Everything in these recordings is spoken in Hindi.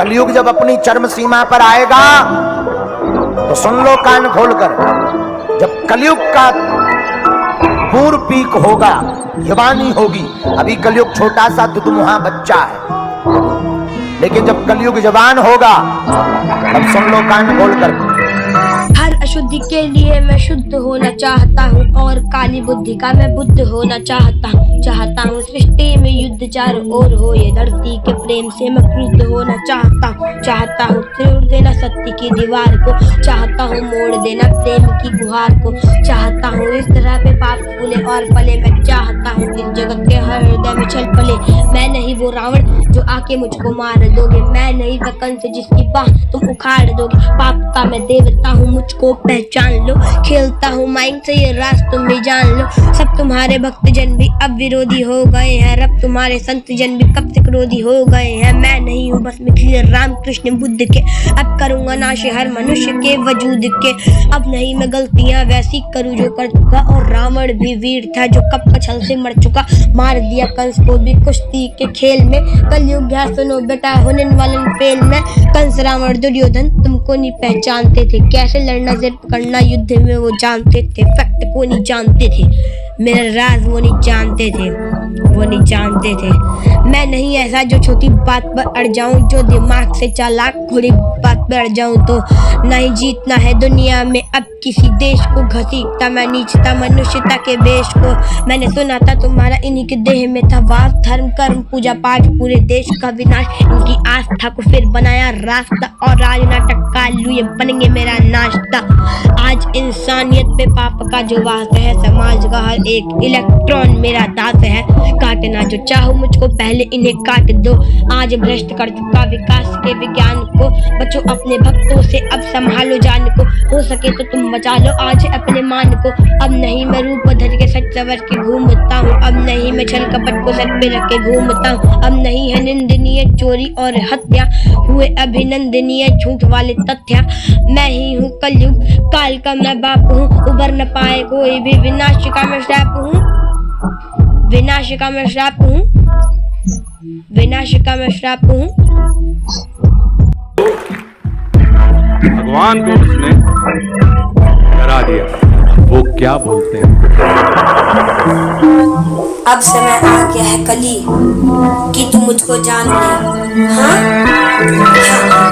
कलयुग जब अपनी चरम सीमा पर आएगा तो सुन लो कान खोलकर, जब कलयुग का पूर्व पीक होगा, युवानी होगी। अभी कलयुग छोटा सा दुधमुहा बच्चा है, लेकिन जब कलयुग जवान होगा तब सुन लो कान खोलकर। हर अशुद्धि के लिए मैं शुद्ध होना चाहता हूँ और काली बुद्धि का मैं बुद्ध होना चाहता हूँ। सृष्टि में युद्ध चारों ओर हो, ये धरती के प्रेम से मैं क्रुद्ध होना चाहता हूँ तोड़ देना सत्य की दीवार को, चाहता हूँ मोड़ देना प्रेम की गुहार को, चाहता हूँ इस तरह पे पाप फूले और फले। मैं चाहता हूँ इस जगत के हर हृदय में छल पले। मैं नहीं वो रावण जो आके मुझको मार दोगे, मैं नहीं वह कंस जिसकी बाह तुम उखाड़ दोगे। पाप का मैं देवता हूँ, मुझको पहचान लो, खेलता हूँ माइंड से ये राज तुम भी जान लो। सब तुम्हारे भक्त जन भी अब विरोधी हो गए हैं, रब तुम्हारे संत जन भी कब से क्रोधी हो गए हैं। मैं नहीं हूँ बस मिथिले राम कृष्ण बुद्ध के, अब करूँगा नाश हर मनुष्य के वजूद के। अब नहीं मैं गलतियाँ वैसी करूँ जो कर चुका, और रावण भी वीर था जो कब छल से मर चुका। मार दिया कंस को भी कुश्ती के खेल में, कलयुग है सुनो बेटा होने वाले फेल में। कंस रावण दुर्योधन तुमको नहीं पहचानते थे, कैसे लड़ना जिद करना युद्ध में वो जानते थे। फैक्ट को नहीं जानते थे, मेरा राज वो नहीं जानते थे, वो नहीं जानते थे। मैं नहीं ऐसा जो छोटी बात पर अड़ जाऊं, जो दिमाग से चालाक थोड़ी बात पर अड़ जाऊं तो नहीं जीतना है दुनिया में अब किसी देश को। घसीटता मैं नीचता मनुष्यता के बेश को, मैंने सुना था तुम्हारा इन्हीं के देह में था वास। धर्म कर्म पूजा पाठ पूरे देश का विनाश, इनकी आस्था को फिर बनाया रास्ता, और राजनाटक कालू ये बनेंगे मेरा नाश्ता। आज इंसानियत पे पाप का जो वास है, समाज का हर एक इलेक्ट्रॉन मेरा दास है। काटना जो चाहो मुझको पहले इन्हें काट दो, आज भ्रष्ट कर चुका विकास के विज्ञान को। बचो अपने भक्तों से अब संभालो जान को, हो सके तो तुम बचा लो आज अपने मान को। अब नहीं मैं रूप धर के सच सवर के घूमता हूँ, अब नहीं मैं छल कपट को सर पे रख के घूमता हूँ। अब नहीं है निंदनीय चोरी और हत्या, हुए अभिनंदनीय झूठ वाले तथ्य। मैं ही हूँ कलयुग काल का मैं बाप हूँ, उबर न पाए कोई भी, विनाश का मैं श्राप हूँ, विनाश का मैं श्राप हूँ, विनाश का मैं श्राप हूँ। भगवान को उसने डरा दिया, वो क्या बोलते हैं। अब समय आ गया है कली कि तू मुझको जान ले। हाँ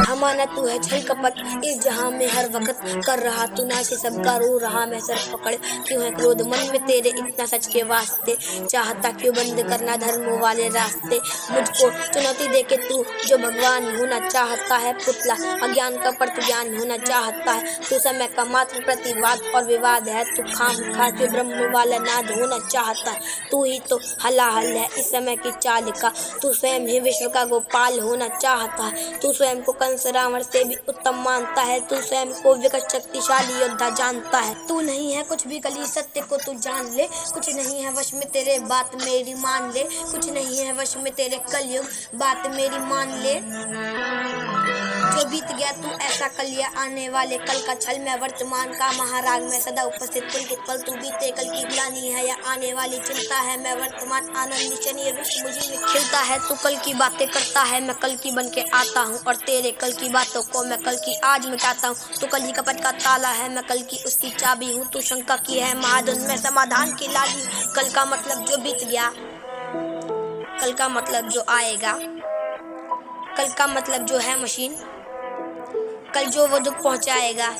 हमारा तू है छल कपट इस जहां में हर वक्त कर रहा तू नाशे सबका रो रहा मैं सर पकड़। क्यों है क्रोध मन में तेरे इतना सच के वास्ते, चाहता क्यों बंद करना धर्मों वाले रास्ते। मुझको चुनौती दे के तू जो भगवान होना चाहता है, पुतला अज्ञान का परत ज्ञान होना चाहता है। तू समय का मात्र प्रतिवाद और विवाद है, तू खाम खा के ब्रह्म वाला नाद होना चाहता है। तू ही तो हलाहल है इस समय की चाल का, तू स्वयं ही विश्व का गोपाल होना चाहता है। तू स्वयं को कंस रावण से भी उत्तम मानता है, तू स्वयं को विकट शक्तिशाली योद्धा जानता है। तू नहीं है कुछ भी कली सत्य को तू जान ले, कुछ नहीं है वश में तेरे बात मेरी मान ले, कुछ नहीं है वश में तेरे कलयुग बात मेरी मान ले। जो बीत गया तू ऐसा कल या आने वाले कल का छल, मैं वर्तमान का महाराग में सदा उपस्थित पुलकित पल। तू बीते कल की ग्लानि है या आने वाली चिंता है, मैं वर्तमान आनंद निचन ये विश्व मुझे में खिलता है। तू कल की बातें करता है मैं कल की बन के आता हूँ, और तेरे कल की बातों को मैं कल की आज मिटाता हूँ। तू कल ही कपट का ताला है मैं कल की उसकी चाबी हूँ, तू शंका की है महाधुन में समाधान की लाली। कल का मतलब जो बीत गया, कल का मतलब जो आएगा, कल का मतलब जो है मशीन, कल जो वो दुख पहुंचाएगा।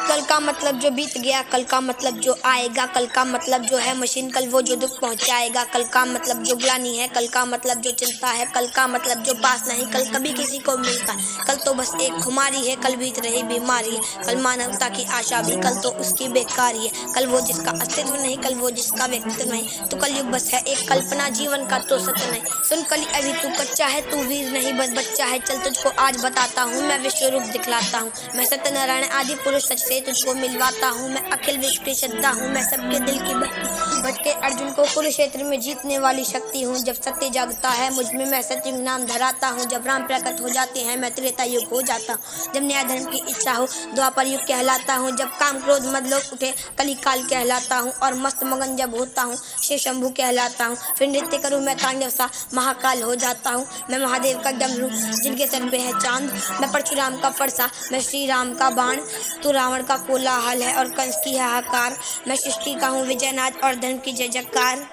कल का मतलब जो बीत गया, कल का मतलब जो आएगा, कल का मतलब जो है मशीन, कल वो जो दुख पहुंचाएगा। कल का मतलब जो ग्लानि है, कल का मतलब जो चिंता है, कल का मतलब जो पास नहीं कल कभी किसी को मिलता। कल तो बस एक खुमारी है, कल बीत रही बीमारी है, कल मानवता की आशा भी कल तो उसकी बेकारी है। कल वो जिसका अस्तित्व नहीं, कल वो जिसका व्यक्तित्व नहीं, तो कलयुग बस है एक कल्पना जीवन का तो सत्य नहीं। सुन कली अभी तू कच्चा है, तू वीर नहीं बस बच्चा है, चल तुझको आज बताता हूँ मैं विश्व रूप दिखलाता हूँ। मैं सत्यनारायण आदि पुरुष सच से तुझको मिलवाता हूँ, मैं अखिल विश्व की श्रद्धा हूँ, मैं सबके दिल की बत्ती भटके अर्जुन को कुरुक्षेत्र में जीतने वाली शक्ति हूँ। जब सत्य जागता है मुझ में मैं सत्युग नाम धराता हूँ। जब राम प्रकट हो जाते हैं मैं त्रेता युग हो जाता हूँ। जब न्याय धर्म की इच्छा हो द्वापर युग कहलाता हूँ। जब काम क्रोध मद लोग उठे कली काल कहलाता हूँ। और मस्त मगन जब होता हूँ शिव शंभु कहलाता हूँ। फिर नृत्य करूँ मैं तांडव सा महाकाल हो जाता हूँ। मैं महादेव का डमरू जिनके सर पे है चांद। मैं परशुराम का फरसा मैं श्री राम का बाण। तू रावण का कोलाहल है और कंस की हाहाकार। मैं सृष्टि का हूँ विजयनाथ और धर्म की जय जयकार।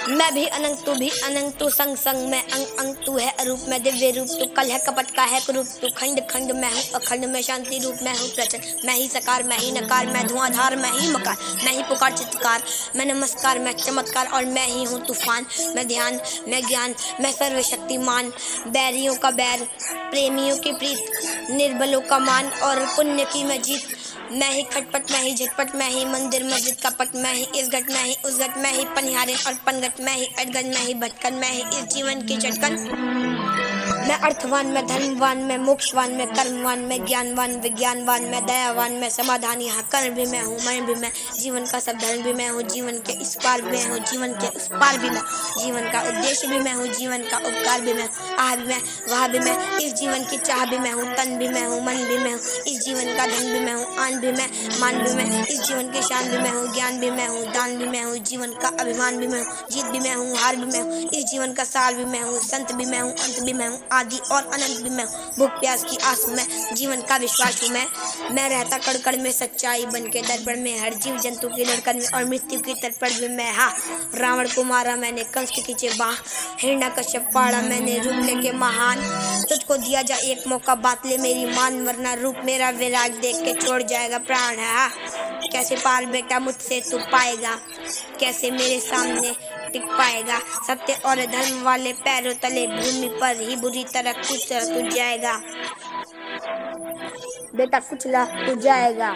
मैं भी अनंत तू भी अनंत तू संग संग मैं अंग अंग तू है अरूप मैं दिव्य रूप तू कल है कपट का है कुरूप तू खंड खंड मैं हूँ अखंड मैं शांति रूप मैं हूँ प्रचंड मैं ही सकार मैं ही नकार मैं धुआंधार मैं ही मकार मैं ही पुकार चित्कार मैं नमस्कार मैं चमत्कार और मैं ही हूँ तूफान। मैं ध्यान मैं ज्ञान मैं सर्वशक्तिमान। बैरियों का बैर प्रेमियों की प्रीत निर्बलों का मान और पुण्य की मैं जीत। मैं ही खटपट मैं ही झटपट मैं ही मंदिर मस्जिद का पट मैं ही इस घट मैं ही उस घट मैं ही पनिहारिन और पनघट मैं ही अटगन मैं ही भटकन मैं ही इस जीवन की चटकन। मैं अर्थवान मैं धर्मवान मैं मोक्षवान मैं कर्मवान मैं ज्ञानवान विज्ञानवान मैं दयावान मैं समाधानी हाँ कर्ण भी मैं हूँ मन भी मैं जीवन का सब धर्म भी मैं हूँ जीवन के इस पार भी मैं हूँ जीवन के उस पार भी मैं जीवन का उद्देश्य भी मैं हूँ जीवन का उपकार भी मैं आह भी मैं वह भी मैं इस जीवन की चाह भी मैं हूँ तन भी मैं हूँ मन भी मैं हूँ इस जीवन का धन भी मैं हूँ आन भी मैं मान भी मैं इस जीवन की शान भी मैं हूँ ज्ञान भी मैं हूँ दान भी मैं हूँ जीवन का अभिमान भी मैं हूँ जीत भी मैं हूँ हार भी मैं हूँ इस जीवन का सार भी मैं हूँ संत भी मैं हूँ अंत भी मैं हूँ आदि और अनंत भी मैं हूँ भूख प्यास की आस हूँ मैं जीवन का विश्वास हूँ मैं रहता कड़कड़ में सच्चाई बन के दर्पण में हर जीव जंतु की धड़कन में और मृत्यु की तड़पड़ में मैं हाँ रावण को मारा मैंने कंस के खींचे बाह हिरण्यकश्यप फाड़ा मैंने रूप लेके महान। तुझको दिया जा एक मौका बात ले मेरी मान वरना रूप मेरा विराग देख के छोड़ जाएगा प्राण है हाँ। कैसे पार बेटा मुझसे तू पाएगा कैसे मेरे सामने टिक पाएगा। सत्य और धर्म वाले पैरों तले भूमि पर ही बुरी तरह कुचला तू जाएगा बेटा कुचला तू जाएगा।